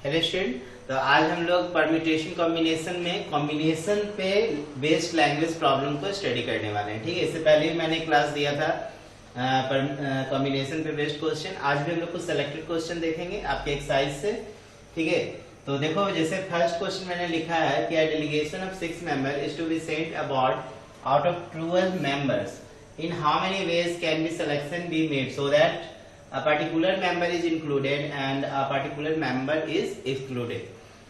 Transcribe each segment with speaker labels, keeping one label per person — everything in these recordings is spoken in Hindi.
Speaker 1: हेलो स्टूडेंट, तो आज हम लोग परम्यूटेशन कॉम्बिनेशन में कॉम्बिनेशन पे बेस्ड लैंग्वेज प्रॉब्लम को स्टडी करने वाले हैं। ठीक है, इससे पहले भी मैंने क्लास दिया था कॉम्बिनेशन पे बेस्ड क्वेश्चन। आज भी हम लोग कुछ सेलेक्टेड क्वेश्चन देखेंगे आपके एक्सरसाइज से। ठीक है, तो देखो जैसे फर्स्ट क्वेश्चन मैंने लिखा है कि a delegation of 6 member is to be sent aboard out of 12 members, in how many ways can be selection be made so that a particular member is included and a particular member is excluded।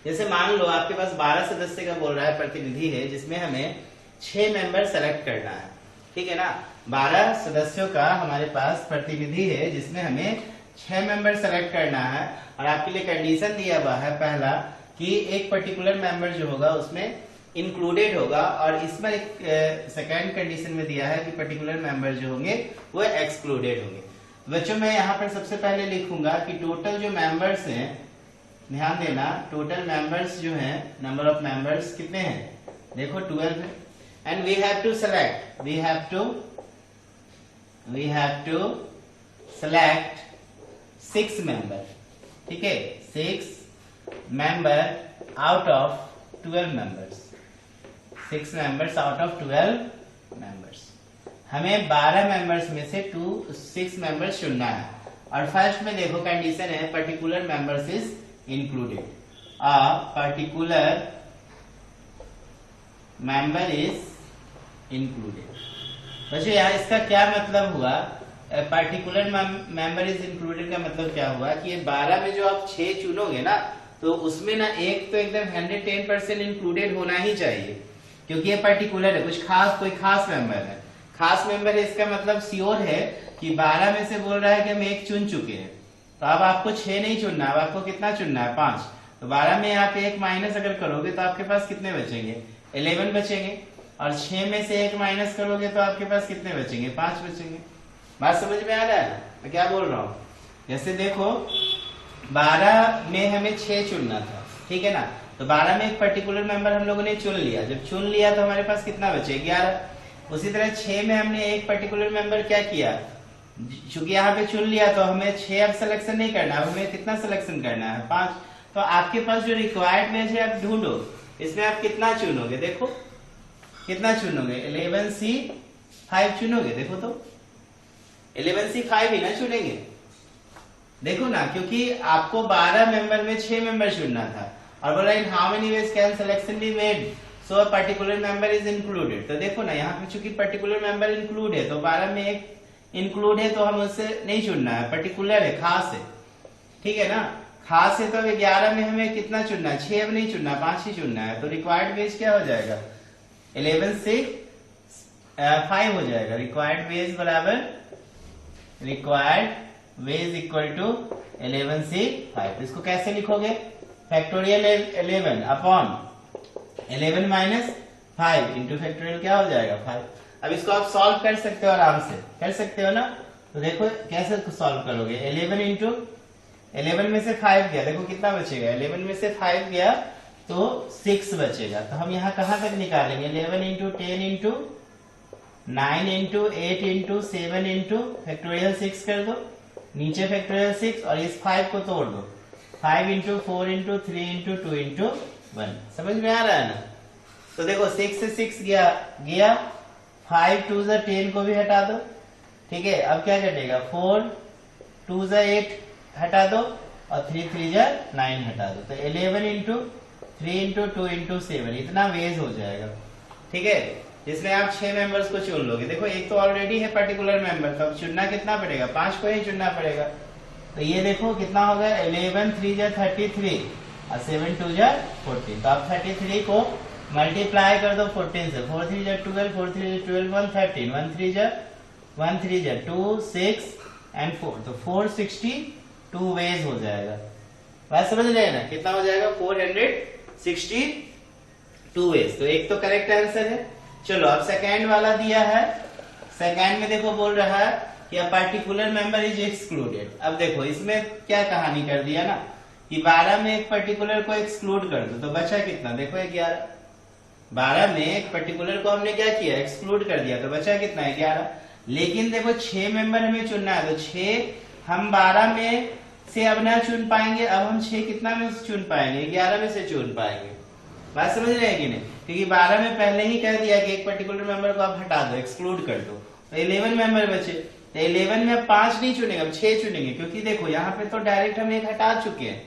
Speaker 1: जैसे मान लो आपके पास 12 सदस्य का बोल रहा है, प्रतिनिधि है, जिसमें हमें 6 मेंबर सेलेक्ट करना है। ठीक है ना, 12 सदस्यों का हमारे पास प्रतिनिधि है जिसमें हमें 6 मेंबर सेलेक्ट करना है, और आपके लिए कंडीशन दिया हुआ है पहला कि एक पर्टिकुलर मेंबर जो होगा उसमें इंक्लूडेड होगा, और इसमें एक सेकेंड कंडीशन में दिया है कि पर्टिकुलर मेंबर जो होंगे वो एक्सक्लूडेड होंगे। बच्चों मैं यहाँ पर सबसे पहले लिखूंगा कि टोटल जो मेंबर्स हैं, ध्यान देना, टोटल मेंबर्स जो हैं, नंबर ऑफ मेंबर्स कितने हैं, देखो 12 है, and we have to select select 6 member. ठीक है, 6 member out of 12 members, 6 members out of 12 members. हमें 12 मेंबर्स में से 6 मेंबर्स चुनना है, और फर्स्ट में देखो कंडीशन है particular members is included, a particular member is included. वैसे यहाँ इसका क्या मतलब हुआ, पर्टिकुलर मेंबर इज इंक्लूडेड का मतलब क्या हुआ कि ये 12 में जो आप 6 चुनोगे ना, तो उसमें ना एक तो एकदम 110% इंक्लूडेड होना ही चाहिए, क्योंकि ये पर्टिकुलर है, कोई खास मेंबर है। खास मेंबर है इसका मतलब श्योर है कि 12 में से बोल रहा है कि हम एक चुन चुके हैं, तो अब आपको 6 नहीं चुनना, अब आपको कितना चुनना है, 5। तो 12 में आप एक माइनस अगर करोगे तो आपके पास कितने बचेंगे, 11 बचेंगे, और 6 में से एक माइनस करोगे तो आपके पास कितने बचेंगे, 5 बचेंगे। बात समझ में आ रहा है ना मैं क्या बोल रहा हूँ? जैसे देखो 12 में हमें 6 चुनना था, ठीक है ना, तो 12 में एक पर्टिकुलर मेंबर हम लोगों ने चुन लिया। जब चुन लिया तो हमारे पास कितना बचे, 11। उसी तरह 6 में हमने एक पर्टिकुलर मेंबर क्या किया, चूंकि यहाँ पे चुन लिया तो हमें 6 अब सिलेक्शन नहीं करना, अब हमें कितना सिलेक्शन करना है, 5। तो आपके पास जो रिक्वायर्ड में है आप ढूंढो, इसमें आप कितना चुनोगे, देखो कितना चुनोगे, 11C5 चुनोगे। देखो तो 11C5 ही ना चुनेंगे, देखो ना, क्योंकि आपको 12 मेंबर में 6 मेंबर चुनना था, और बोला इन how many ways can selection be made so a particular member is included. तो देखो ना यहाँ पे चूंकि पर्टिकुलर मेंबर इंक्लूड है, तो 12 में एक इंक्लूड है, तो हम उससे नहीं चुनना है, पर्टिकुलर है, खास है। ठीक है ना, खास है, तो 11 में हमें कितना चुनना है, 6 अब नहीं चुनना, 5 ही चुनना है। तो रिक्वायर्ड वेज क्या हो जाएगा, 11C5 हो जाएगा। रिक्वायर्ड वेज बराबर required ways equal to 11C5। इसको कैसे लिखोगे, फैक्टोरियल 11 अपॉन 11 माइनस 5 इंटू फैक्टोरियल क्या हो जाएगा, 5। अब इसको आप सॉल्व कर सकते हो, आराम से कर सकते हो ना। तो देखो कैसे सॉल्व करोगे, 11 इंटू 11 में से 5 गया, देखो कितना बचेगा, 11 में से 5 गया तो 6 बचेगा। तो हम यहाँ कहाँ तक निकालेंगे, 11 into 10 into 9 into 8 into 7 into factorial 6 कर दो, नीचे फैक्टोरियल 6, और इस 5 को तोड़ दो, 5 इंटू 4 इंटू 3 इंटू 2 इंटू 1। समझ में आ रहा है ना। तो देखो 6 से 6 गया, 5 2 जा 10 को भी हटा दो। ठीक है, अब क्या कटेगा, 4 2 जा 8 हटा दो, और 3 3 जा 9 हटा दो। तो 11 इंटू 3 इंटू 2 इंटू 7 इतना वेज हो जाएगा। ठीक है, जिसमें आप 6 मेंबर्स को चुन लोगे। देखो एक तो ऑलरेडी है पर्टिकुलर मेंबर, तो अब चुनना कितना पड़ेगा, 5 को ही चुनना पड़ेगा। तो ये देखो कितना होगा, 11 3 जा 33 और 7 2 जा 14। तो आप 33 को मल्टीप्लाई कर दो 14 से, 4 3 जा 12, 4 3 जा 12, 1 13, 1 3 जा 2 6 एंड 4, तो 462 वेज हो जाएगा। बात समझ रहे हैं ना, कितना हो जाएगा, 462 वेज। तो एक तो करेक्ट आंसर है। चलो अब सेकेंड वाला दिया है, सेकेंड में देखो बोल रहा है कि a particular member is excluded. अब देखो इसमें क्या कहानी कर दिया ना कि 12 में एक पर्टिकुलर को एक्सक्लूड कर दो, तो बचा कितना, देखो 11। 12 में एक पर्टिकुलर को हमने क्या किया, एक्सक्लूड कर दिया, तो बचा कितना, 11। लेकिन देखो 6 मेंबर हमें चुनना है, तो 6 हम 12 में से अब ना चुन पाएंगे, अब हम 6 कितना में से चुन पाएंगे, 11 में से चुन पाएंगे। बात समझ रहे हैं कि नहीं? क्योंकि 12 में पहले ही कह दिया कि एक पर्टिकुलर मेंबर को आप हटा दो, एक्सक्लूड कर दो, तो 11 मेंबर बचे। तो 11 में अब 5 नहीं चुनेंगे, अब 6 चुनेंगे, क्योंकि देखो यहाँ पे तो डायरेक्ट हम एक हटा चुके हैं।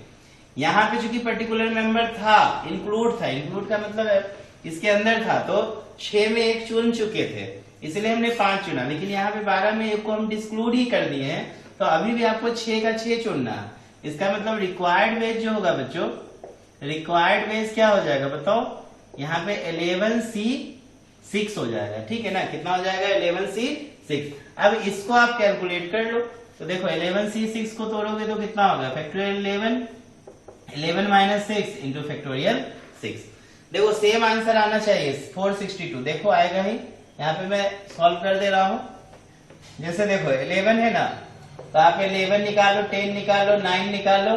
Speaker 1: यहाँ पे चूंकि पर्टिकुलर मेंबर था, इंक्लूड था, इंक्लूड का मतलब है इसके अंदर था, तो 6 में एक चुन चुके थे, इसलिए हमने 5 चुना। लेकिन यहाँ पे 12 में एक को हम डिस्क्लूड ही कर दिए हैं, तो अभी भी आपको 6 का 6 चुनना है। इसका मतलब रिक्वायर्ड बेस जो होगा बच्चों, रिक्वायर्ड बेस क्या हो जाएगा बताओ, यहाँ पे 11C6 हो जाएगा, ठीक है ना? कितना हो जाएगा? 11C6। अब इसको आप कैलकुलेट कर लो, तो देखो 11C6 को तोड़ोगे तो कितना होगा? Factorial 11 minus 6 into factorial 6। देखो सेम आंसर आना चाहिए 462, देखो आएगा ही। यहाँ पे मैं सॉल्व कर दे रहा हूं। जैसे देखो 11 है ना, तो आप 11 निकालो, 10 निकालो, 9 निकालो,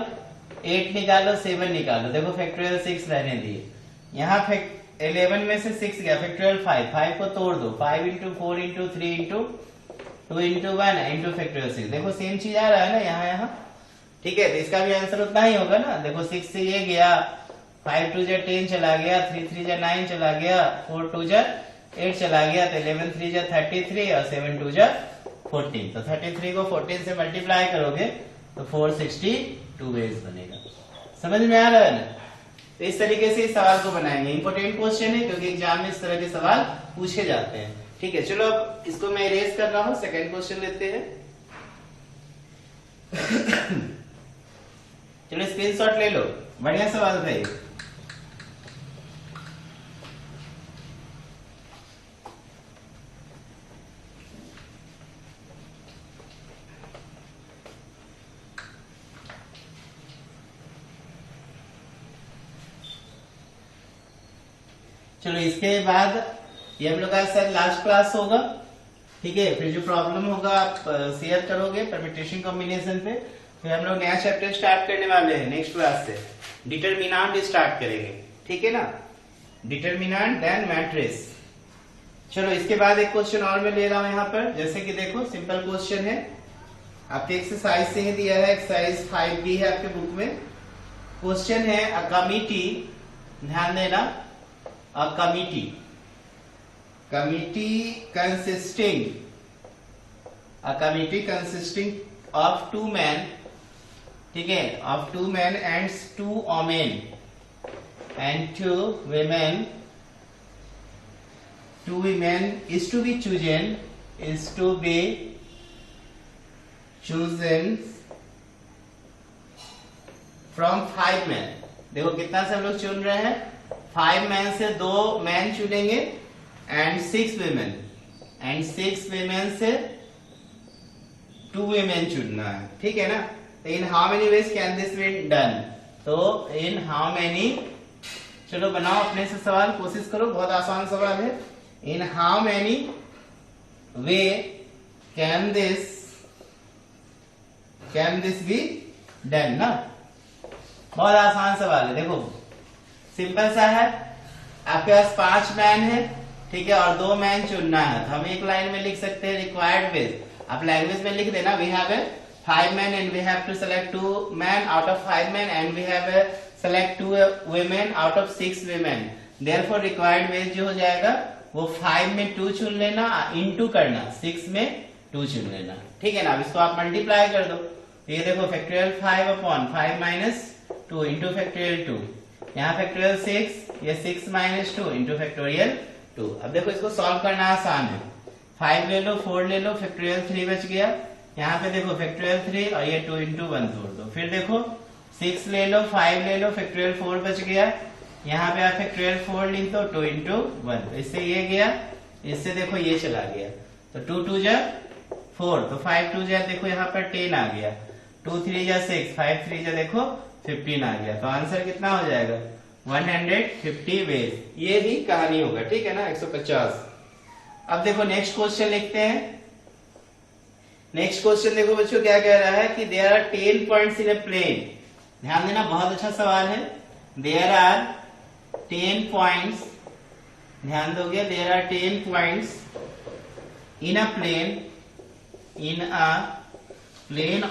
Speaker 1: 8 निकालो, 7 निकालो, देखो फैक्टोरियल 6 रहने दिए। यहाँ 11 में से 6 गया, फैक्टोरियल 5 को तोड़ दो, 5 into 4 into 3 into 2 into 1 into factorial 6। देखो सेम चीज आ रहा है ना यहाँ, ठीक है? तो इसका भी आंसर उतना ही होगा ना। देखो 6 से ये गया, 5 2 10 चला गया, 3 3 9 चला गया, 4 2 8 चला गया, तो 11 3 33 और 7 2 14। तो 33 को 14 से मल्टीप्लाई करोगे तो 462 वेज बनेगा। समझ में आ रहा है ना? तो इस तरीके से इस सवाल को बनाएंगे। इंपॉर्टेंट क्वेश्चन है, क्योंकि एग्जाम में इस तरह के सवाल पूछे जाते हैं, ठीक है? चलो अब इसको मैं इरेज कर रहा हूं, सेकंड क्वेश्चन लेते हैं। चलो स्क्रीनशॉट ले लो, बढ़िया सवाल था ये। चलो इसके बाद ये हम लोग का शायद लास्ट क्लास होगा, ठीक है? फिर जो प्रॉब्लम होगा आप शेयर करोगे परम्यूटेशन कॉम्बिनेशन पे। फिर हम लोग नया चैप्टर स्टार्ट करने वाले हैं नेक्स्ट क्लास से, डिटरमिनेंट स्टार्ट करेंगे, ठीक है ना? Determinant then matrix. चलो इसके बाद एक क्वेश्चन और मैं ले रहा हूं यहाँ पर। जैसे कि देखो सिंपल क्वेश्चन है, आपके एक्सरसाइज से ही दिया है, एक्सरसाइज 5B है आपके बुक में। क्वेश्चन है अ कमिटी, ध्यान देना, a committee consisting of 2 men, ठीक है, of 2 men and 2 women and 2 women, 2 women is to be chosen from 5 men। देखो कितना से हम लोग चुन रहे हैं? 5 मैन से 2 मैन चुनेंगे एंड 6 women, एंड 6 women से 2 women चुनना है, ठीक है ना? तो इन how many ways can this be done? तो इन हाउ मेनी, चलो बनाओ अपने से सवाल, कोशिश करो, बहुत आसान सवाल है। In how many way can this be done ना? बहुत आसान सवाल है। देखो सिंपल सा है, आपके पास 5 मैन है, ठीक है, और 2 मैन चुनना है, तो हम एक लाइन में लिख सकते हैं रिक्वायर्ड बेस। आप लैंग्वेज में लिख देना, we have 5 men and we have to select 2 men out of 5 men and we have select 2 women out of 6 women। therefore required base जो हो जाएगा वो 5 में 2 चुन लेना, इंटू करना 6 में 2 चुन लेना, ठीक है ना? अब इसको आप मल्टीप्लाई कर दो, ये देखो factorial 5 upon 5 minus 2 into factorial 2, यहाँ फैक्टोरियल 6, ये 6 माइनस 2 इंटू फैक्टोरियल 2। अब देखो इसको सॉल्व करना आसान है, 5 ले लो, 4 ले लो, फैक्टोरियल 3 बच गया, यहाँ पे देखो फैक्टोरियल 3 और ये 2 इंटू 1 तोड़ दो, फिर देखो 6 ले लो, 5 ले लो, फैक्टोरियल 4 बच गया, यहाँ पे आप फैक्टोरियल 4 लिख दो, 2 इंटू 1, तो इससे ये गया, इससे देखो ये चला गया, तो 2 2 जा 4, तो 5 2 जा देखो यहाँ पर 10 आ गया, 2 3 जा 6, 5 3 जा देखो 15 आ गया, तो आंसर कितना हो जाएगा? 150 वेज। ये भी कहानी होगा, ठीक है ना? 150। अब देखो नेक्स्ट क्वेश्चन लिखते हैं। नेक्स्ट क्वेश्चन देखो बच्चों क्या कह रहा है कि there are 10 points in a plane. ध्यान देना, बहुत अच्छा सवाल है। देयर आर 10 पॉइंट्स, ध्यान दोगे, there are 10 points in a plane, in a plane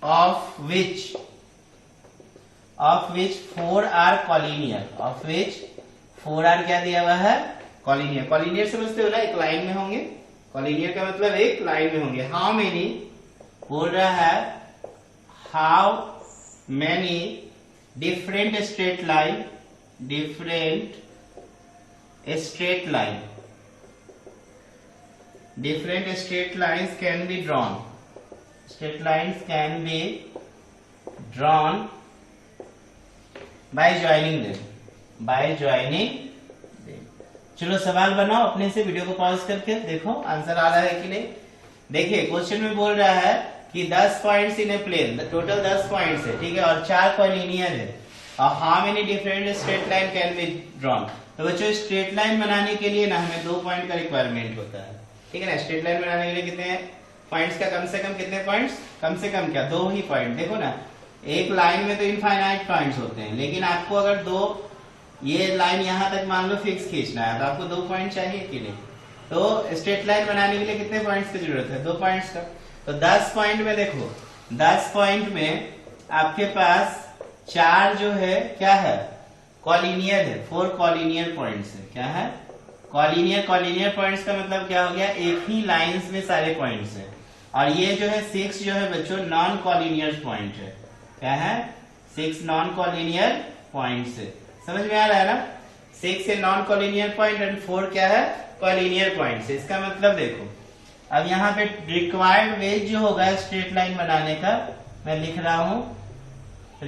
Speaker 1: of which 4 are collinear, of which 4 are क्या दिया हुआ है, कॉलिनियर। कॉलिनियर समझते हो ना, एक लाइन में होंगे। कॉलिनियर का मतलब एक लाइन में होंगे। हाउ मेनी बोल रहा है, how many different straight line can be drawn, straight lines can be drawn by joining them. चलो सवाल बनाओ अपने से, वीडियो को पॉज करके देखो आंसर आ रहा है कि नहीं। देखिए क्वेश्चन में बोल रहा है कि 10 points in a plane, total 10 points है, ठीक है, और 4 कॉलिनियर है। और how many different straight line can be drawn. तो बच्चों स्ट्रेट लाइन बनाने के लिए ना हमें 2 पॉइंट का रिक्वायरमेंट होता है, ठीक है ना। स्ट्रेट लाइन बनाने के लिए कितने पॉइंट्स का, कम से कम कितने पॉइंट्स, कम से कम क्या 2 ही पॉइंट। देखो ना एक लाइन में तो इनफाइनाइट पॉइंट्स होते हैं, लेकिन आपको अगर 2, ये लाइन यहां तक मान लो फिक्स खींचना है तो आपको 2 पॉइंट चाहिए कि नहीं। तो स्ट्रेट लाइन बनाने के लिए कितने पॉइंट्स की जरूरत है, 2 पॉइंट्स का। तो 10 पॉइंट में देखो, 10 पॉइंट में आपके पास 4 जो है क्या है, कॉलिनियर है, 4 कॉलिनियर पॉइंट्स है। क्या है, कॉलिनियर पॉइंट्स का मतलब क्या हो गया, एक ही लाइंस में सारे पॉइंट्स है। और ये जो है 6 जो है बच्चों नॉन कॉलिनियर पॉइंट है। क्या है, 6 नॉन कॉलिनियर पॉइंट्स है। समझ में आ रहा है ना, 6 है नॉन कॉलिनियर पॉइंट एंड 4 क्या है, कॉलिनियर पॉइंट्स। इसका मतलब देखो अब यहाँ पे रिक्वायर्ड वेज जो होगा स्ट्रेट लाइन बनाने का, मैं लिख रहा हूं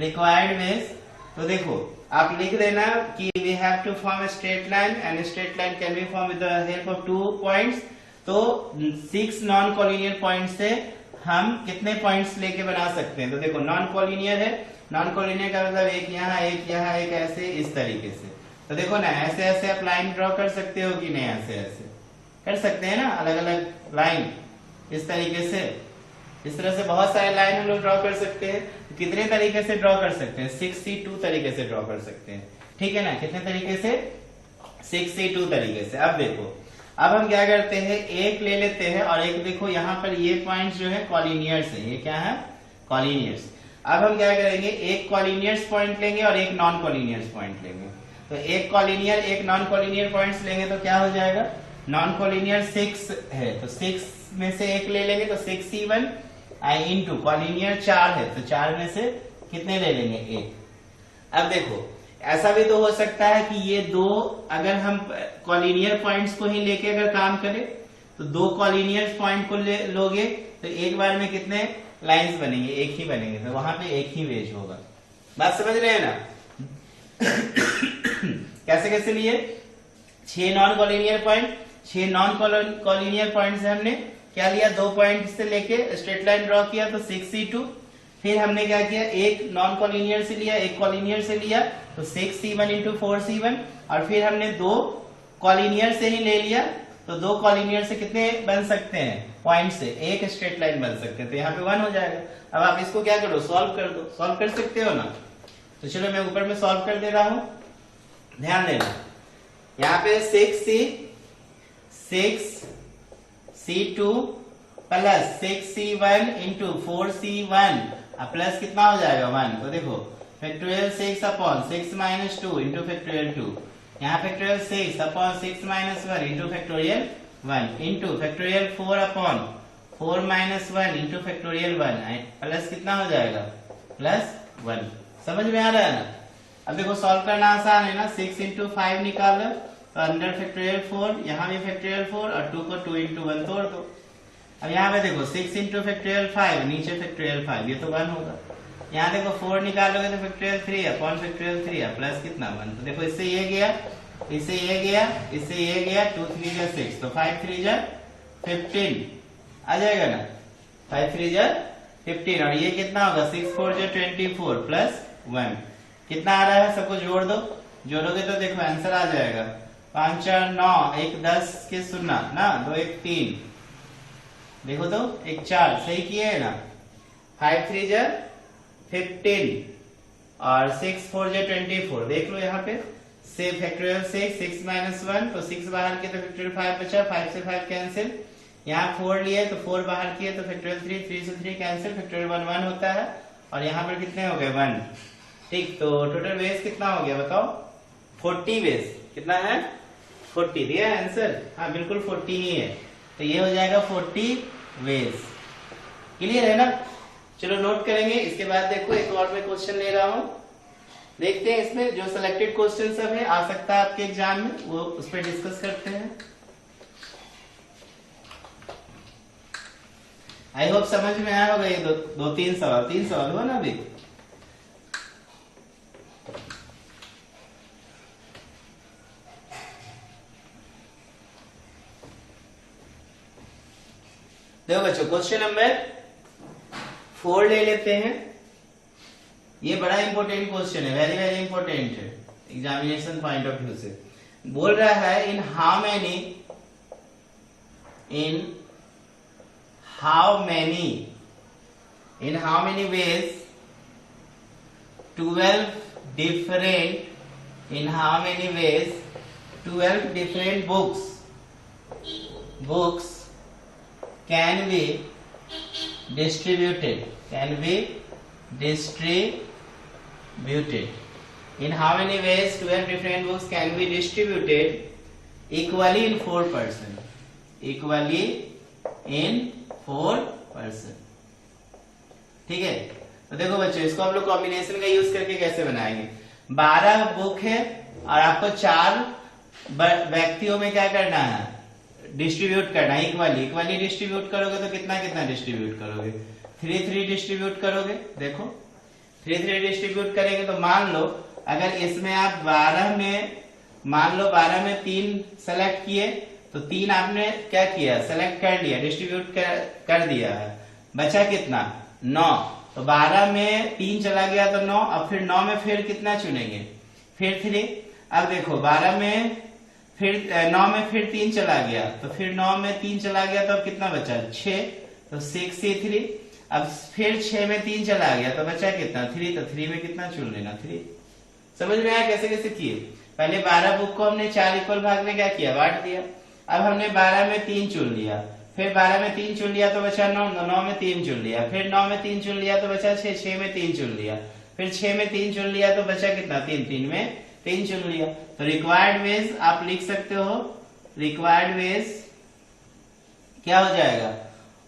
Speaker 1: रिक्वायर्ड वेज। तो देखो आप लिख देना कि we have to form a straight line and straight line can be form with the help of 2 points. तो 6 नॉन कॉलिनियर पॉइंट से हम कितने पॉइंट्स लेके बना सकते हैं। तो देखो नॉन कॉलिनियर है, नॉन कॉलिनियर का मतलब एक यहाँ एक यहाँ एक, ऐसे इस तरीके से। तो देखो ना ऐसे ऐसे आप लाइन ड्रॉ कर सकते हो कि नहीं, ऐसे ऐसे कर सकते हैं ना, अलग अलग लाइन इस तरीके से। इस तरह से बहुत सारे लाइन हम लोग ड्रॉ कर सकते हैं। कितने तरीके से ड्रॉ कर सकते हैं, 6C2 तरीके से ड्रॉ कर सकते हैं, ठीक है ना। कितने तरीके से, 6C2 तरीके से। अब देखो अब हम क्या करते हैं, एक ले लेते हैं और एक देखो यहाँ पर ये पॉइंट जो है कॉलिनियर्स है, ये क्या है, कॉलिनियर्स। अब हम क्या करेंगे, एक कॉलिनियर्स पॉइंट लेंगे और एक नॉन कॉलिनियर्स पॉइंट लेंगे। तो एक कॉलिनियर एक नॉन कॉलिनियर पॉइंट्स लेंगे तो क्या हो जाएगा, नॉन कॉलिनियर 6 है तो 6 में से एक ले लेंगे तो 6C1 इंटू कॉलिनियर 4 है तो 4 में से कितने ले लेंगे, 1। अब देखो ऐसा भी तो हो सकता है कि ये 2 अगर हम कॉलिनियर पॉइंट्स को ही लेके अगर काम करें तो 2 कॉलिनियर पॉइंट को लोगे तो एक बार में कितने लाइंस बनेंगे, एक ही बनेंगे। तो वहां पे एक ही वेज होगा। बात समझ रहे हैं ना। कैसे कैसे लिए, 6 non collinear point, 6 non collinear point से हमने क्या लिया, 2 पॉइंट से लेके स्ट्रेट लाइन ड्रॉ किया तो 6C2। फिर हमने क्या किया, एक नॉन कॉलिनियर से लिया, एक कॉलिनियर से लिया तो 6C1 इंटू 4C1। और फिर हमने 2 कॉलिनियर से ही ले लिया तो 2 कॉलिनियर से कितने बन सकते हैं, पॉइंट से एक स्ट्रेट लाइन बन सकते हैं। तो यहाँ पे 1 हो जाएगा। अब आप इसको क्या करो, सॉल्व कर दो। सॉल्व कर सकते हो ना, तो चलो मैं ऊपर में सॉल्व कर दे रहा हूं, ध्यान देना। यहाँ पे 6C2 plus 6C1 into 4C1 plus कितना हो जाएगा 1। तो देखो factorial 6 upon 6 minus 2 into factorial 2, यहाँ factorial 6 upon 6 minus 1 into factorial 1 into factorial 4 upon 4 minus 1 into factorial 1 plus कितना हो जाएगा, प्लस 1। समझ में आ रहा है ना। अब देखो सॉल्व करना आसान है ना, 6 इंटू 5 निकाल लो तो अंदर फैक्टोरियल 4, यहाँ भी फैक्टोरियल 4 और 2 को 2 इंटू 1 तोड़ दो। अब यहाँ पे देखो 6 इंटू फैक्टोरियल 5, नीचे फैक्टोरियल 5, ये तो 1 होगा। यहाँ देखो 4 निकालोगे तो फैक्टोरियल 3 अपॉन फैक्टोरियल 3 प्लस कितना 1। तो देखो इससे ये गया, इससे ये गया, इससे ये गया, 2 3 जा 6 तो 5 3 जा 15 आ जाएगा ना, 5 3 जा 15। और ये कितना होगा, 6 4 जा 24 प्लस 1 कितना आ रहा है, सबको जोड़ दो। जोड़ोगे तो देखो आंसर आ जाएगा 5 4 9, 1 10 के 0 ना, 2 1 3, देखो तो 1 4, सही किए है ना। 5 3 जा 15 और 6 4 जा 24, देख लो यहाँ पे से फैक्टोरियल 6 माइनस 1 तो 6 बाहर के तो फैक्टोरियल 5 बचा, 5 से 5 कैंसिल, यहाँ 4 लिए तो 4 बाहर किए तो फैक्टोरियल 3 से 3 कैंसिल, फैक्टोरियल 1 1 होता है और यहाँ पर कितने हो गए 1। ठीक, तो टोटल वेज कितना हो गया बताओ? 40 वेज। कितना है? 40 दिया आंसर। हाँ बिल्कुल 40 ही है, तो ये हो जाएगा 40 वेज। क्लियर है ना? चलो नोट करेंगे। इसके बाद देखो एक और मैं क्वेश्चन ले रहा हूं, देखते हैं इसमें जो सिलेक्टेड क्वेश्चन सब है आ सकता है आपके एग्जाम में, वो उस पर डिस्कस करते हैं। आई होप समझ में आया होगा। ये दो तीन सवाल हुआ ना अभी। देखो बच्चों क्वेश्चन नंबर 4 ले लेते हैं। ये बड़ा इंपॉर्टेंट क्वेश्चन है, वेरी वेरी इंपॉर्टेंट है एग्जामिनेशन पॉइंट ऑफ व्यू से। बोल रहा है in how many veg 12 different books can be distributed in how many ways 12 different books can be distributed equally in 4%, ठीक है। तो देखो बच्चों इसको हम लोग कॉम्बिनेशन का यूज करके कैसे बनाएंगे। 12 बुक है और आपको 4 व्यक्तियों में क्या करना है? डिस्ट्रीब्यूट करना है इक्वली डिस्ट्रीब्यूट करोगे तो कितना कितना डिस्ट्रीब्यूट करोगे? 3 डिस्ट्रीब्यूट करोगे। देखो 3 डिस्ट्रीब्यूट करेंगे तो मान लो अगर इसमें आप 12 में 3 सेलेक्ट किए तो 3 आपने क्या किया? सेलेक्ट कर लिया, डिस्ट्रीब्यूट कर दिया है, बचा कितना? 9। तो 12 में 3 चला गया तो 9। अब फिर 9 में फिर कितना चुनेंगे? फिर 3। अब देखो 12 में फिर 9 में फिर 3 चला गया तो फिर 9 में 3 चला गया तो अब कितना बचा? 6। तो 6C3। अब फिर 6 में 3 चला गया तो बचा कितना? 3। तो 3 में कितना चुन लेना? 3। समझ में आया कैसे कैसे किए? पहले 12 बुक को हमने 4 इक्वल भाग में क्या किया? बांट दिया। अब हमने 12 में 3 चुन लिया, फिर 12 में 3 चुन लिया तो बचा 9, 9 में 3 चुन लिया, फिर 9 में 3 चुन लिया तो बचा 6, 6 में 3 चुन लिया, फिर 6 में 3 चुन लिया तो बचा कितना? 3, 3 में 3 चुन लिया। तो रिक्वायर्ड वेज आप लिख सकते हो, रिक्वायर्ड वेज क्या हो जाएगा?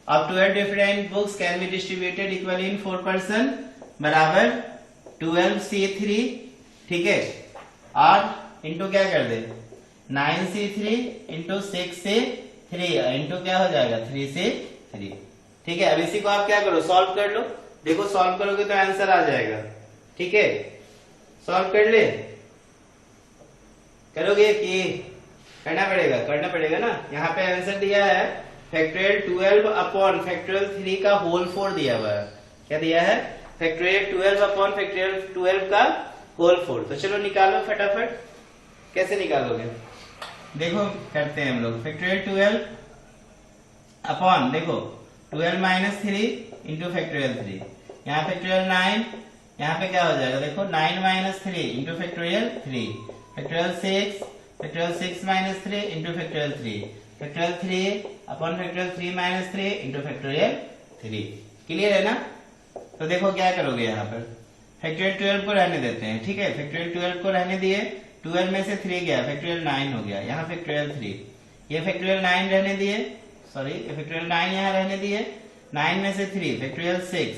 Speaker 1: अब 12 different books can be distributed equally in 4% बराबर 12C3, ठीक है, और इंटू क्या कर दे? 9C3 इंटू 6C3 इंटू क्या हो जाएगा? 3C3, ठीक है। अब इसी को आप क्या करो? सॉल्व कर लो। देखो सॉल्व करोगे तो आंसर आ जाएगा, ठीक है। सॉल्व कर ले, करोगे कि करना पड़ेगा ना। यहाँ पे आंसर दिया है फैक्टोरियल 12 अपॉन फैक्टोरियल 3 का होल 4 दिया हुआ है। क्या दिया है? फैक्टोरियल 12 अपॉन फैक्टोरियल 12 का होल 4। तो चलो निकालो फटाफट। कैसे निकालोगे? देखो करते हैं हम लोग। फैक्टोरियल 12 अपॉन देखो 12 माइनस 3 इंटू फैक्टोरियल 3, यहाँ फैक्टोरियल 9, यहाँ पे क्या हो जाएगा? देखो 9 minus 3 into factorial 3, factorial 6 minus 3 into factorial 3, factorial 3 upon factorial 3 minus 3 into factorial 3। Clear है ना? तो देखो क्या करोगे, यहाँ पर फैक्टोरियल 12 को रहने देते हैं, ठीक है। फैक्टोरियल 12 को रहने दिए, 12 में से 3 गया, फैक्टोरियल 9 हो गया, यहाँ फैक्टोरियल 3, ये फैक्टोरियल 9 रहने दिए, सॉरी फैक्टोरियल 9 यहाँ रहने दिए, 9 में से 3 फैक्टोरियल 6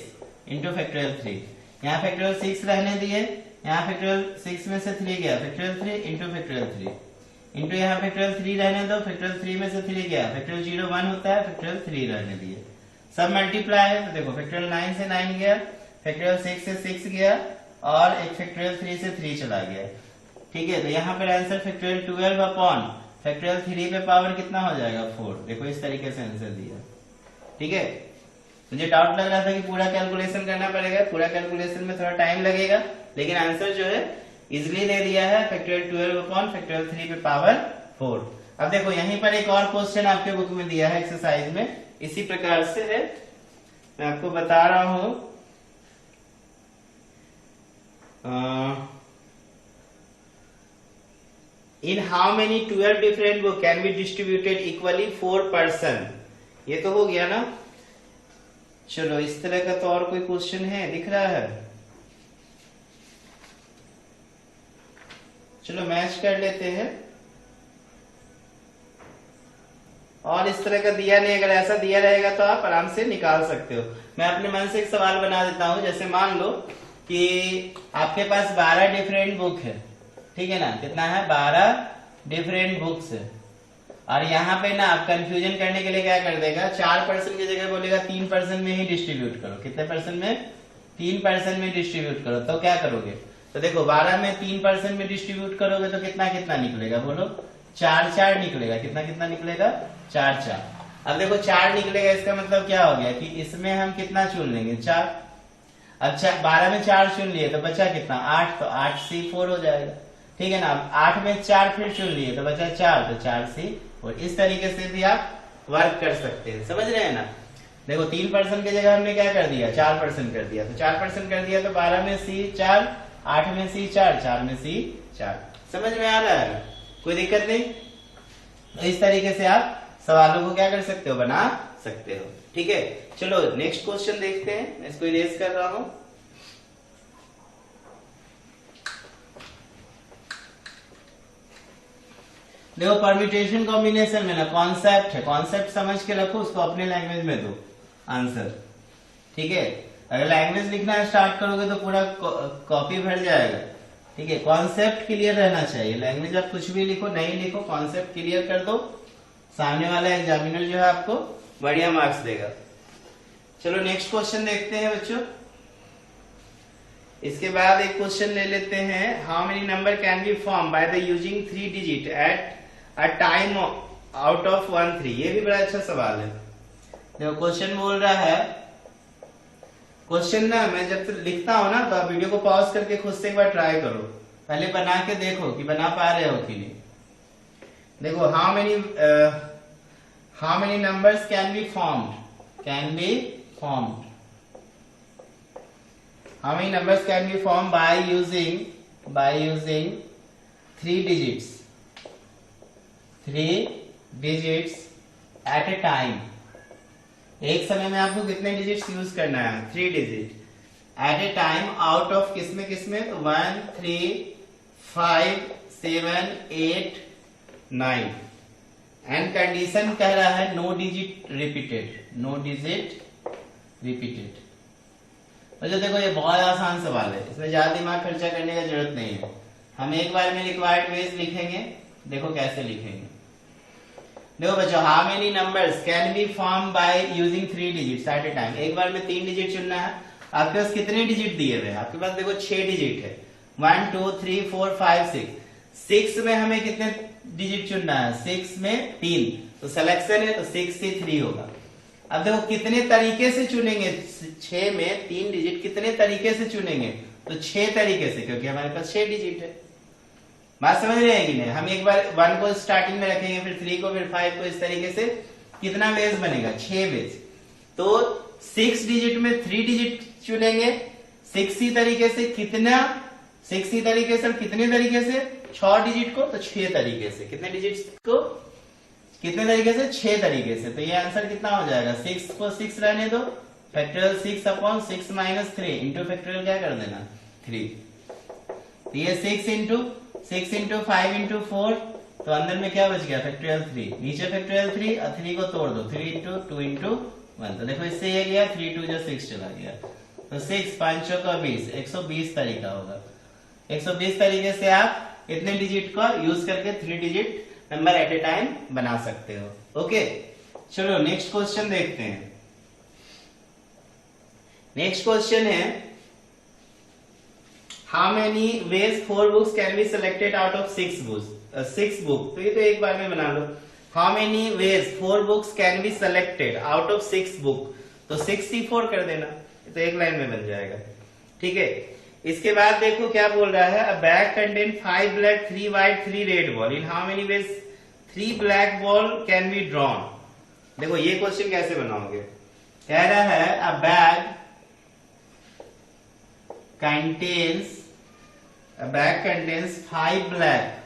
Speaker 1: इंटू फैक्टोरियल 3, यहाँ फैक्टोरियल 6 रहने दिए, यहाँ फैक्टोरियल 6 में से 3 गया, फैक्टोरियल 3 इंटू फैक्टोरियल 3 इंटू यहाँ फैक्टोरियल 3 रहने दो, फैक्टोरियल 3 में से 3 गया, फैक्टोरियल 0 1 होता है, फैक्टोरियल 3 रहने दिए, सब मल्टीप्लाई है। तो देखो फैक्टोरियल 9 से 9 गया, फैक्टोरियल 6 से 6 गया और एक फैक्टोरियल 3 से 3 चला गया, ठीक है। तो यहाँ पर आंसर फैक्टोरियल 12 अपॉन फैक्टोरियल 3 पे पावर कितना हो जाएगा? 4। देखो इस तरीके से आंसर दिया, ठीक है। मुझे डाउट लग रहा था कि पूरा कैलकुलेशन करना पड़ेगा, पूरा कैलकुलेशन में थोड़ा टाइम लगेगा, लेकिन आंसर जो है इजिली दे दिया है, फैक्टोरियल 12 अपॉन फैक्टोरियल 3 पे पावर 4। अब देखो यहीं पर एक और क्वेश्चन आपके बुक में दिया है एक्सरसाइज में, इसी प्रकार से है, मैं आपको बता रहा हूं। In how many 12 different book can be distributed equally 4%? ये तो हो गया ना। चलो इस तरह का तो और कोई क्वेश्चन है दिख रहा है? चलो मैच कर लेते हैं। और इस तरह का दिया नहीं, अगर ऐसा दिया रहेगा तो आप आराम से निकाल सकते हो। मैं अपने मन से एक सवाल बना देता हूं। जैसे मान लो कि आपके पास 12 डिफरेंट बुक है, ठीक है ना? कितना है? 12 डिफरेंट बुक्स है। और यहाँ पे ना आप कंफ्यूजन करने के लिए क्या कर देगा, 4% की जगह बोलेगा 3% में ही डिस्ट्रीब्यूट करो। कितने परसेंट में? 3% में डिस्ट्रीब्यूट करो। तो क्या करोगे? तो देखो 12 में 3% में डिस्ट्रीब्यूट करोगे तो कितना कितना निकलेगा बोलो? 4 निकलेगा। कितना कितना निकलेगा? 4। अब देखो 4 निकलेगा, इसका मतलब क्या हो गया कि इसमें हम कितना चुन लेंगे? 4। अच्छा 12 में 4 चुन लिए तो बचा कितना? 8। तो 8C4 हो जाएगा, ठीक है ना? अब 8 में 4 फिर चुन लिए तो बचा 4, तो 4C4। इस तरीके से भी आप वर्क कर सकते हैं, समझ रहे हैं ना? देखो 3% की जगह हमने क्या कर दिया? 4% कर दिया। तो 4% कर दिया तो 12 में C4, 8 में C4, 4 में C4। समझ में आ रहा है? कोई दिक्कत नहीं। तो इस तरीके से आप सवालों को क्या कर सकते हो? बना सकते हो, ठीक है। चलो नेक्स्ट क्वेश्चन देखते हैं। मैं इसको इरेज कर रहा हूं। देखो परम्यूटेशन कॉम्बिनेशन में ना कॉन्सेप्ट है, कॉन्सेप्ट समझ के रखो, उसको अपने लैंग्वेज में दो आंसर, ठीक है। अगर लैंग्वेज लिखना स्टार्ट करोगे तो पूरा कॉपी भर जाएगा, ठीक है। कॉन्सेप्ट क्लियर रहना चाहिए। लैंग्वेज आप कुछ भी लिखो नहीं लिखो, कॉन्सेप्ट क्लियर कर दो, सामने वाला एग्जामिनर जो है आपको बढ़िया मार्क्स देगा। चलो नेक्स्ट क्वेश्चन देखते हैं बच्चों। इसके बाद एक क्वेश्चन ले लेते हैं। How many number can be form by the using 3 digit at a time out of 1 3। ये भी बड़ा अच्छा सवाल है। देखो क्वेश्चन बोल रहा है, क्वेश्चन ना मैं जब लिखता हूं ना तो आप वीडियो को पॉज करके खुद से एक बार ट्राई करो, पहले बना के देखो कि बना पा रहे हो कि नहीं। देखो how many numbers can be formed, how many numbers can be formed by using 3 digits at a time। एक समय में आपको कितने डिजिट्स यूज करना है? 3 digit at a time out of किसमें किसमें? तो 1 3 5 7 8 9। एंड कंडीशन कह रहा है नो डिजिट रिपीटेड। तो जो देखो ये बहुत आसान सवाल है, इसमें ज्यादा दिमाग खर्चा करने की जरूरत नहीं है। हम एक बार में रिक्वायर्ड वेज लिखेंगे। देखो कैसे लिखेंगे। देखो बच्चों how many numbers can be form by using 3 digits at a time. एक बार में 3 डिजिट चुनना है। आपके पास कितने डिजिट दिए हुए हैं? आपके पास देखो 6 डिजिट है, 1 2 3 4 5 6। 6 में हमें कितने डिजिट चुनना है? 6 में 3, तो सिलेक्शन है तो 6C3 होगा। अब देखो कितने तरीके से चुनेंगे? 6 में 3 डिजिट कितने तरीके से चुनेंगे? तो 6 तरीके से, क्योंकि हमारे पास 6 डिजिट है। बात समझ रहे हैं कि नहीं? हम एक बार 1 को स्टार्टिंग में रखेंगे, फिर 3 को, फिर 5 को, इस तरीके से कितना वेज बनेगा? 6 वेज। तो 6 डिजिट में 3 डिजिट चुनेंगे 6 तरीके से। कितना 6 तरीके से? कितने तरीके से? 6 डिजिट को, तो 6 तरीके से। कितने डिजिट को कितने तरीके से? 6 तरीके से। तो ये आंसर कितना हो जाएगा? 6 को 6 रहने दो, factorial 6 upon 6 minus 3 into factorial क्या कर देना? 3। तो ये 6 इंटू 5 इंटू 4, तो अंदर में क्या बच गया? फैक्टोरियल 3। नीचे फैक्टोरियल 3 और 3 को तोड़ दो, 3 इंटू 2 इंटू 1। तो देखो इससे ये गया 3 2 जो 6 चला गया। तो 6 5 का 20, 120 तरीका होगा। 120 तरीके से आप इतने डिजिट का यूज करके 3 digit number at a time बना सकते हो। ओके चलो नेक्स्ट क्वेश्चन देखते हैं। नेक्स्ट क्वेश्चन है how many ways 4 books can be selected out of 6 book. तो ये तो एक बार में बना लो। How many ways 4 books can be selected out of 6 book. तो 6C4 कर देना, तो एक लाइन में बन जाएगा, ठीक है। इसके बाद देखो क्या बोल रहा है। अ bag contain 5 black 3 white 3 red ball. In how many veg 3 black ball can be drawn. देखो ये क्वेश्चन कैसे बनाओगे? कह रहा है अ bag contains 5 black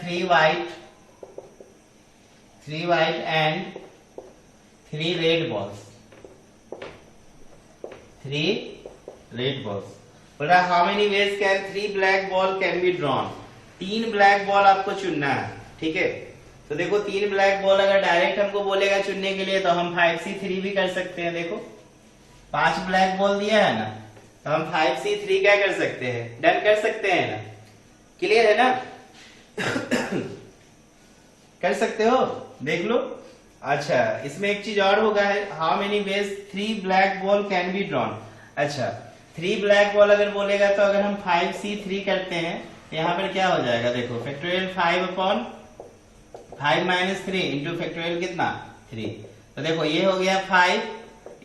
Speaker 1: 3 white 3 white and 3 red balls. 3 red balls. बोल रहा how many ways can 3 black ball can be drawn. 3 black ball आपको चुनना है, ठीक है. तो देखो 3 ब्लैक बॉल अगर डायरेक्ट हमको बोलेगा चुनने के लिए तो हम 5C3 भी कर सकते हैं. देखो 5 ब्लैक बॉल दिया है ना, तो हम 5C3 क्या कर सकते हैं, डन कर सकते हैं ना. क्लियर है ना. कर सकते हो, देख लो. अच्छा, इसमें एक चीज और होगा है, how many veg 3 black ball can be drawn. अच्छा, 3 ब्लैक बॉल अगर बोलेगा तो अगर हम 5C3 करते हैं, यहाँ पर क्या हो जाएगा, देखो factorial 5 upon 5 minus 3 into factorial कितना 3. तो देखो ये हो गया 5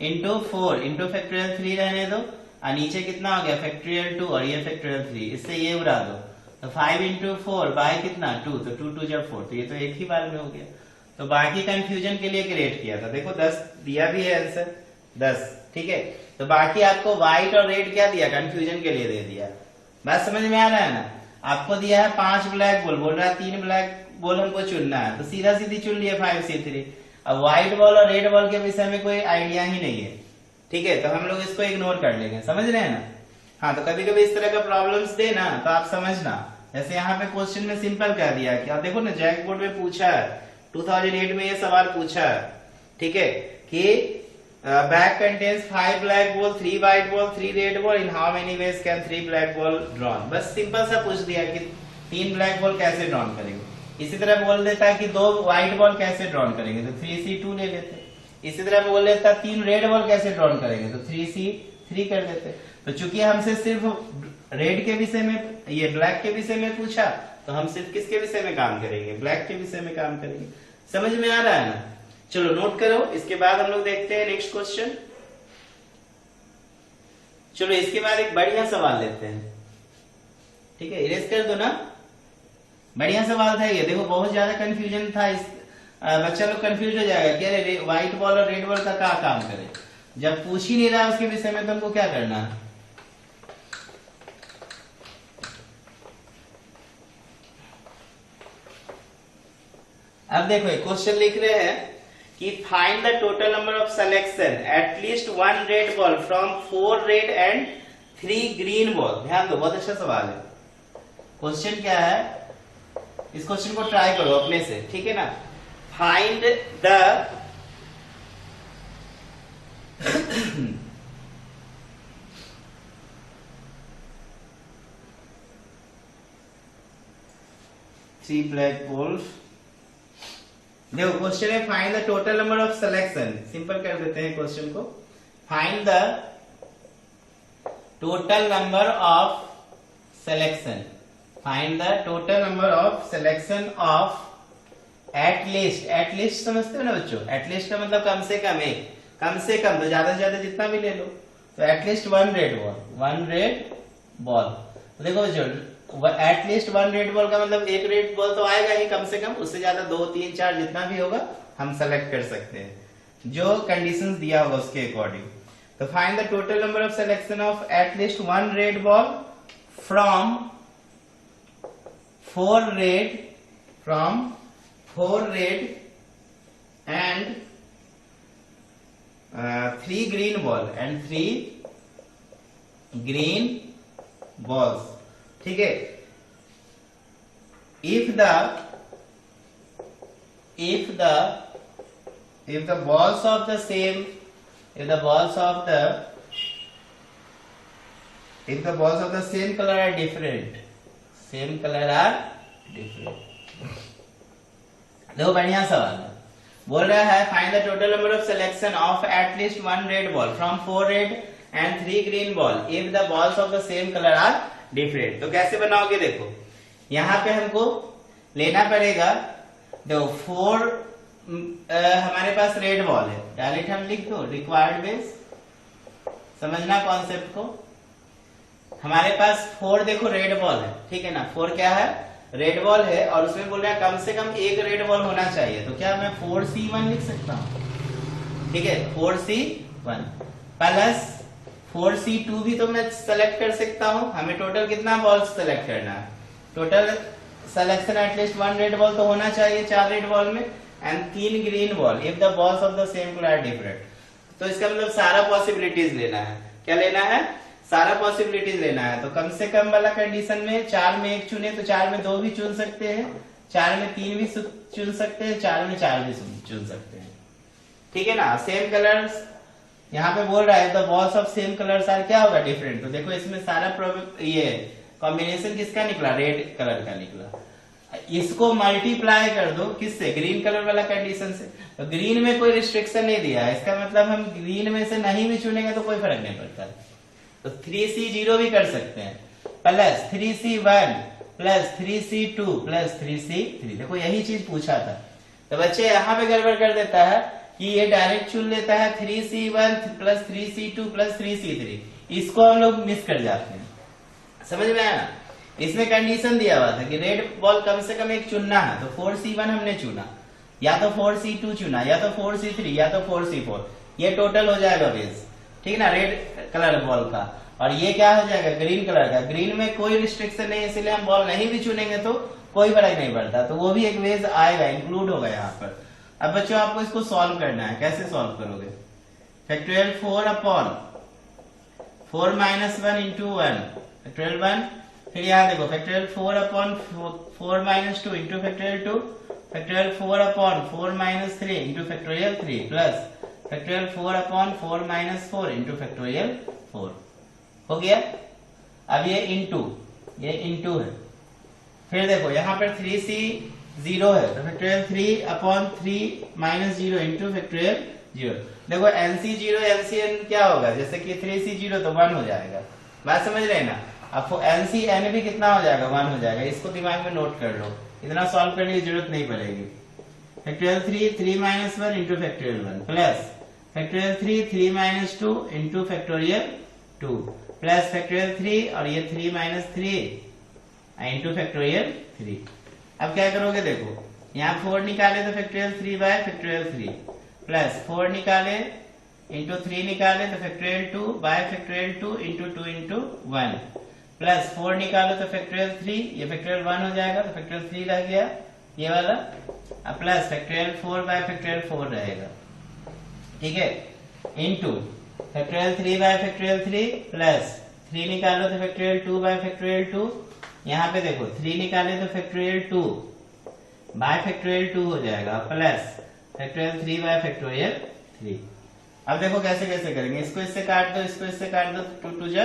Speaker 1: इंटू 4 इंटू फैक्टोरियल 3 रहने दो, और नीचे कितना हो गया फैक्टोरियल 2 और ये फैक्टोरियल 3, इससे ये उड़ा दो. तो 5 इंटू 4 बाय कितना 2, तो 2 2 जब 4, तो ये तो एक ही बार में हो गया. तो बाकी कंफ्यूजन के लिए क्रिएट किया था. देखो 10 दिया भी है आंसर 10, ठीक है. तो बाकी आपको व्हाइट और रेड क्या दिया, कंफ्यूजन के लिए दे दिया. बात समझ में आ रहा है ना. आपको दिया है 5 ब्लैक बॉल, बोल रहा है 3 ब्लैक बॉल हमको चुनना है, तो सीधा सीधी चुन लिया 5C3. अब व्हाइट बॉल और रेड बॉल के विषय में कोई आइडिया ही नहीं है, ठीक है. तो हम लोग इसको इग्नोर कर लेंगे, समझ रहे हैं ना. हाँ, तो कभी कभी इस तरह का प्रॉब्लम्स दे ना तो आप समझना. जैसे यहाँ पे क्वेश्चन में सिंपल कह दिया कि आप देखो ना, जैक बोर्ड में पूछा है 2008 में ये सवाल पूछा है, ठीक है, कि bag contains 5 black ball 3 white ball 3 red ball, in how many ways can 3 black ball drawn. बस सिंपल सा पूछ दिया कि 3 ब्लैक बॉल कैसे ड्रॉन करेंगे. इसी तरह बोल देता कि 2 व्हाइट बॉल कैसे ड्रॉन करेंगे, तो 3C2 ले लेते. इसी तरह बोल देता 3 रेड बॉल कैसे ड्रॉन करेंगे, तो 3C3 कर देते. तो चूंकि हमसे सिर्फ रेड के विषय में, ये ब्लैक के विषय में पूछा, तो हम सिर्फ किसके विषय में काम करेंगे, ब्लैक के विषय में काम करेंगे. समझ में आ रहा है ना. चलो नोट करो. इसके बाद हम लोग देखते हैं नेक्स्ट क्वेश्चन. चलो इसके बाद एक बढ़िया सवाल लेते हैं, ठीक है. इरेज कर दो ना. बढ़िया सवाल था ये. देखो बहुत ज्यादा कंफ्यूजन था, इस बच्चा लोग कंफ्यूज हो जाएगा कि अरे व्हाइट बॉल और रेड बॉल का क्या काम करे. जब पूछ ही नहीं रहा उसके विषय में तो हमको क्या करना है. अब देखो क्वेश्चन लिख रहे हैं कि find the total number of selection at least 1 red ball from 4 red and 3 green ball. ध्यान दो, बहुत अच्छा सवाल है. क्वेश्चन क्या है, इस क्वेश्चन को ट्राई करो अपने से, ठीक है ना. Find the three black balls. देखो क्वेश्चन है find the total number of selection. Simple कर देते हैं क्वेश्चन को. Find the total number of selection. Find the total number of selection of at least. At least समझते हो ना बच्चों. एटलीस्ट का मतलब कम से कम एक, कम से कम, तो ज्यादा से ज्यादा जितना भी ले लो. तो at least 1 red ball, 1 red ball. तो देखो बच्चों, एटलीस्ट 1 रेड बॉल का मतलब एक रेड बॉल तो आएगा ही कम से कम. उससे ज्यादा 2 3 4 जितना भी होगा हम सेलेक्ट कर सकते हैं जो कंडीशंस दिया होगा उसके अकॉर्डिंग. तो find the total number of selection of at least 1 red ball from 4 red and 3 green ball and 3 green balls, ठीक है. if the balls of the same color are different, देखो बढ़िया सवाल है. बोल रहा है find the total number of selection of at least 1 red ball from 4 red and 3 green ball if the balls of the same colour are different. तो कैसे बनाओगे, देखो यहाँ पे हमको लेना पड़ेगा. देखो 4 हमारे पास रेड बॉल है, डायरेक्ट हम लिख दो रिक्वायर्ड बेस. समझना कॉन्सेप्ट को. हमारे पास 4 देखो रेड बॉल है, ठीक है ना. 4 क्या है, रेड बॉल है, और उसमें बोल रहा है कम से कम एक रेड बॉल होना चाहिए. तो क्या मैं 4C1 लिख सकता हूँ, ठीक है. 4C1 प्लस 4C2 भी तो मैं सेलेक्ट कर सकता हूँ. हमें टोटल कितना बॉल सेलेक्ट करना है, total selection at least 1 red ball तो होना चाहिए 4 रेड बॉल में. And 3 green ball if the balls of the same colour are different. तो इसका मतलब सारा पॉसिबिलिटीज लेना है। क्या लेना है? सारा पॉसिबिलिटीज लेना है। तो कम से कम वाला कंडीशन में 4 में 1 चुने तो 4 में 2 भी चुन सकते हैं, 4 में 3 भी चुन सकते हैं, 4 में 4 भी चुन सकते हैं। ठीक है ना। सेम कलर्स यहाँ पे बोल रहा है the balls of same colours are क्या होगा? डिफरेंट। तो देखो इसमें सारा ये कॉम्बिनेशन किसका निकला? रेड कलर का निकला। इसको मल्टीप्लाई कर दो किससे? ग्रीन कलर वाला कंडीशन से। तो ग्रीन में कोई रिस्ट्रिक्शन नहीं दिया है, इसका मतलब हम ग्रीन में से नहीं भी चुनेंगे तो कोई फर्क नहीं पड़ता। तो 3C0 भी कर सकते हैं, plus 3C1 plus 3C2 plus 3C3। देखो यही चीज पूछा था। तो बच्चे यहाँ पे गड़बड़ कर देता है कि ये डायरेक्ट चुन लेता है 3C1 plus 3C2 plus 3C3, इसको हम लोग मिस कर जाते हैं। समझ में आया ना? इसमें कंडीशन दिया हुआ था कि रेड बॉल कम से कम एक चुनना है, तो 4C1 हमने चुना, या तो 4C2 चुना, या तो 4C3, या तो 4C4। ये टोटल हो जाएगा बेस, ठीक ना, रेड कलर बॉल का। और ये क्या हो जाएगा? ग्रीन कलर का। ग्रीन में कोई रिस्ट्रिक्शन नहीं है, इसलिए हम बॉल नहीं भी चुनेंगे तो कोई फर्क नहीं पड़ता। तो वो भी एक वेज आएगा, इंक्लूड होगा यहाँ पर। अब बच्चों आपको इसको सॉल्व करना है। कैसे सॉल्व करोगे? Factorial 4 upon 4 minus 1 into 1 factorial 1। फिर यहाँ देखो factorial 4 upon 4 minus 2 into factorial 2, factorial 4 upon 4 minus 3 into factorial 3 plus factorial 4 upon 4 minus 4 into factorial 4। हो गया। अब ये इंटू है। फिर देखो यहाँ पर 3C0 है तो factorial 3 upon 3 minus 0 into factorial 0। देखो NC0 LCN क्या होगा? जैसे कि 3C0 तो 1 हो जाएगा। बात समझ रहे हैं ना? अब LCN भी कितना हो जाएगा? 1 हो जाएगा। इसको दिमाग में नोट कर लो, इतना सॉल्व करने की जरूरत नहीं पड़ेगी। Factorial 3 minus 1 into factorial 1 plus factorial 3 minus 2 into factorial 2 plus factorial 3 और ये 3 माइनस 3 इंटू फैक्टोरियल 3। अब क्या करोगे? देखो यहाँ 4 निकाले तो फैक्टोरियल 3 बाय फैक्टोरियल 3 प्लस 4 निकाले इंटू 3 निकाले तो factorial 2 bye factorial 2 into 2 into 1 plus 4 निकालो तो फैक्टोरियल 3, ये फैक्टोरियल 1 हो जाएगा तो फैक्टोरियल 3 रह गया ये वाला। अब प्लस फैक्टोरियल 4 बाय फैक्टोरियल 4 रहेगा, ठीक है, into factorial 3 bye factorial 3 plus 3 निकालो तो फैक्टोरियल 2 बाय फैक्टोरियल 2। यहाँ पे देखो 3 निकाले तो फैक्टोरियल 2 बाय फैक्टोरियल 2 हो जाएगा प्लस फैक्टोरियल 3 बाय फैक्टोरियल 3। अब देखो कैसे कैसे करेंगे, इसको इससे काट दो, इसको इससे काट दो, 2 2 जा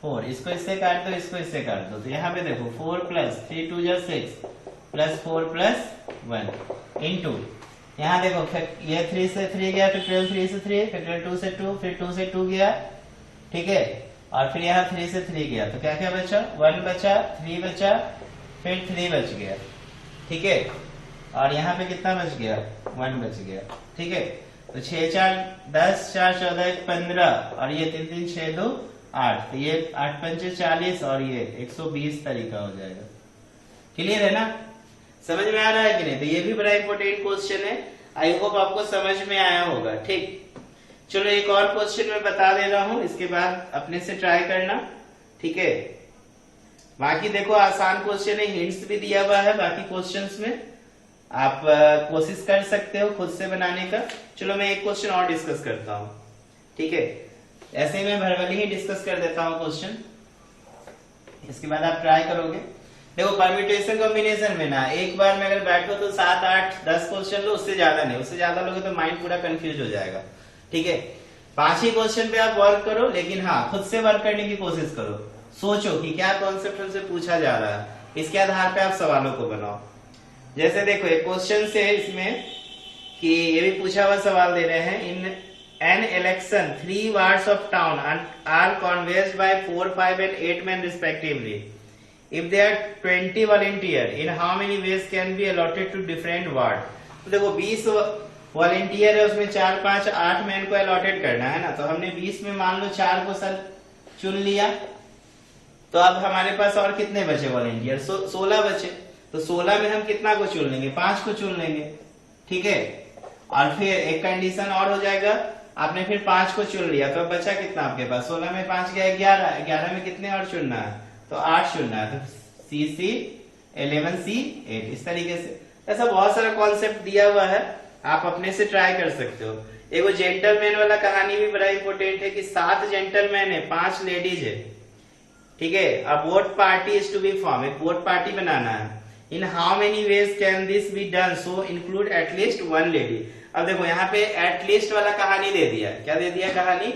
Speaker 1: 4, इसको इससे काट दो, इसको इससे काट दो। तो यहाँ पे देखो 4 प्लस 3 2 जा 6 प्लस 4 प्लस 1 इंटू यहाँ देखो ये 3 से 3 गया, फैक्टोरियल 3 से 3, फैक्टोरियल 2 से 2, फिर 2 से 2 गया, ठीक है, और फिर यहाँ 3 से 3 गया तो क्या क्या बचा? 1 बचा, 3 बचा, फिर 3 बच गया, ठीक है, और यहाँ पे कितना बच गया? 1 बच गया, ठीक है। तो 6 4 10 4 14 1 15 और ये 3 3 6 2 8, तो ये 8 5 40 और ये 120 तरीका हो जाएगा। क्लियर है ना? समझ में आ रहा है कि नहीं? तो ये भी बड़ा इंपॉर्टेंट क्वेश्चन है, आई होप आपको समझ में आया होगा। ठीक, चलो एक और क्वेश्चन मैं बता दे रहा हूं, इसके बाद अपने से ट्राई करना, ठीक है। बाकी देखो आसान क्वेश्चन है, हिंट्स भी दिया हुआ है बाकी क्वेश्चंस में, आप कोशिश कर सकते हो खुद से बनाने का। चलो मैं एक क्वेश्चन और डिस्कस करता हूँ, ठीक है, ऐसे ही मैं भरवली ही डिस्कस कर देता हूँ क्वेश्चन, इसके बाद आप ट्राई करोगे। देखो परम्यूटेशन कॉम्बिनेशन में ना एक बार में अगर बैठो तो 7 8 10 क्वेश्चन लो, उससे ज्यादा नहीं, उससे ज्यादा लोगे तो माइंड पूरा कंफ्यूज हो जाएगा, ठीक है। 5 ही क्वेश्चन पे आप वर्क करो, लेकिन हाँ खुद से वर्क करने की कोशिश करो, सोचो कि क्या कॉन्सेप्ट हमसे पूछा जा रहा है, इसके आधार पे आप सवालों को बनाओ। जैसे देखो एक क्वेश्चन से इसमें कि ये भी पूछा हुआ सवाल दे रहे हैं, in an election 3 wards of town are canvassed by 4 5 and 8 men respectively. If there are 20 volunteer, in how many ways can be allotted to different ward? तो देखो 20 वॉलेंटियर है, उसमें 4 5 8 मैन को अलॉटेड करना है ना, तो हमने 20 में मान लो 4 को सर चुन लिया, तो अब हमारे पास और कितने बचे वॉलेंटियर? 16 बचे, तो 16 में हम कितना को चुन लेंगे? 5 को चुन लेंगे, ठीक है। और फिर एक कंडीशन और हो जाएगा, आपने फिर 5 को चुन लिया तो अब बचा कितना आपके पास? 16 में 5 गया 11, 11 में कितने और चुनना है? तो 8 चुनना है, तो CC 11 C 8, इस तरीके से। ऐसा बहुत सारा कॉन्सेप्ट दिया हुआ है, आप अपने से ट्राई कर सकते हो। एगो जेंटलमैन वाला कहानी भी बड़ा इंपॉर्टेंट है कि 7 जेंटलमैन है, 5 लेडीज है, ठीक है। अब vote party is to be form, एक वोट पार्टी बनाना है। In how many ways can this be done, so include at least 1 lady. अब देखो यहाँ पे एटलीस्ट वाला कहानी दे दिया, क्या दे दिया कहानी,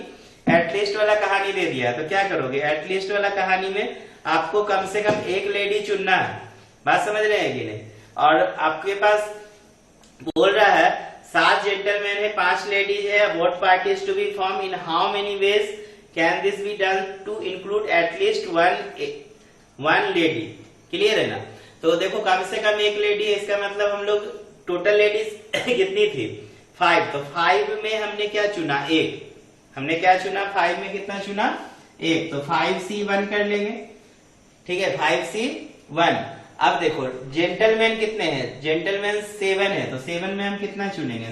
Speaker 1: एटलीस्ट वाला कहानी दे दिया। तो क्या करोगे, एटलीस्ट वाला कहानी में आपको कम से कम 1 लेडी चुनना है, बात समझ रहे हैं कि नहीं। और आपके पास बोल रहा है 7 जेंटलमैन है, 5 लेडीज है, vote party is to be form, in how many ways can this be done to include at least 1 lady. Clear है ना। तो देखो कम से कम 1 लेडी है, इसका मतलब हम लोग टोटल लेडीज कितनी थी 5, तो 5 में हमने क्या चुना 1, हमने क्या चुना 5 में कितना चुना 1, तो 5C1 कर लेंगे, ठीक है 5C1। अब देखो जेंटलमैन कितने हैं, जेंटलमैन 7 है, तो 7 में हम कितना चुनेंगे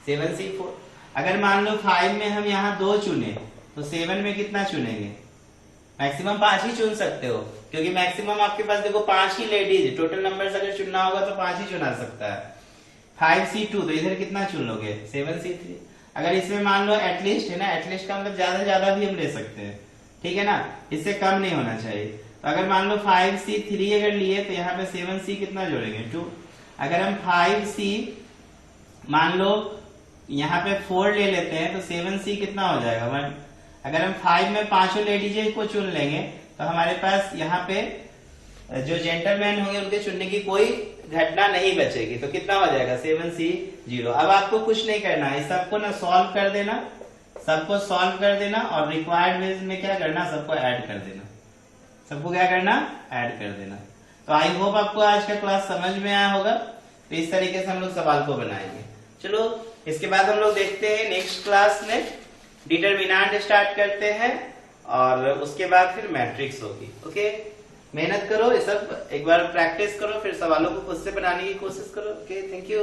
Speaker 1: 7C4। अगर मान लो 5 में हम यहाँ 2 चुने तो 7 में कितना चुनेंगे, मैक्सिमम 5 ही चुन सकते हो, क्योंकि मैक्सिमम आपके पास देखो 5 ही लेडीज है, टोटल नंबर्स अगर चुनना होगा तो 5 ही चुना सकता है। 5C2 तो इधर कितना चुन लोगे 7C3। अगर इसमें मान लो एटलीस्ट है ना, एटलीस्ट का मतलब ज्यादा से ज्यादा भी हम ले सकते हैं, ठीक है ना, इससे कम नहीं होना चाहिए। तो अगर मान लो 5C3 अगर लिए तो यहाँ पे 7C कितना जोड़ेंगे 2। अगर हम 5C मान लो यहाँ पे 4 ले लेते हैं तो 7C कितना हो जाएगा 1। अगर हम 5 में 5 लेडीज को चुन लेंगे तो हमारे पास यहाँ पे जो जेंटलमैन होंगे उनके चुनने की कोई घटना नहीं बचेगी, तो कितना हो जाएगा 7C0। अब आपको कुछ नहीं करना है, सबको ना सॉल्व कर देना, सबको सॉल्व कर देना और रिक्वायर्ड वेज में क्या करना, सबको ऐड कर देना, सबको क्या करना ऐड कर देना। तो आई होप आपको आज का क्लास समझ में आया होगा। तो इस तरीके से हम लोग सवाल को बनाएंगे। चलो इसके बाद हम लोग देखते हैं नेक्स्ट क्लास में डिटरमिनेंट स्टार्ट करते हैं और उसके बाद फिर मैट्रिक्स होगी। ओके, मेहनत करो, ये सब एक बार प्रैक्टिस करो, फिर सवालों को खुद से बनाने की कोशिश करो। Okay, thank you.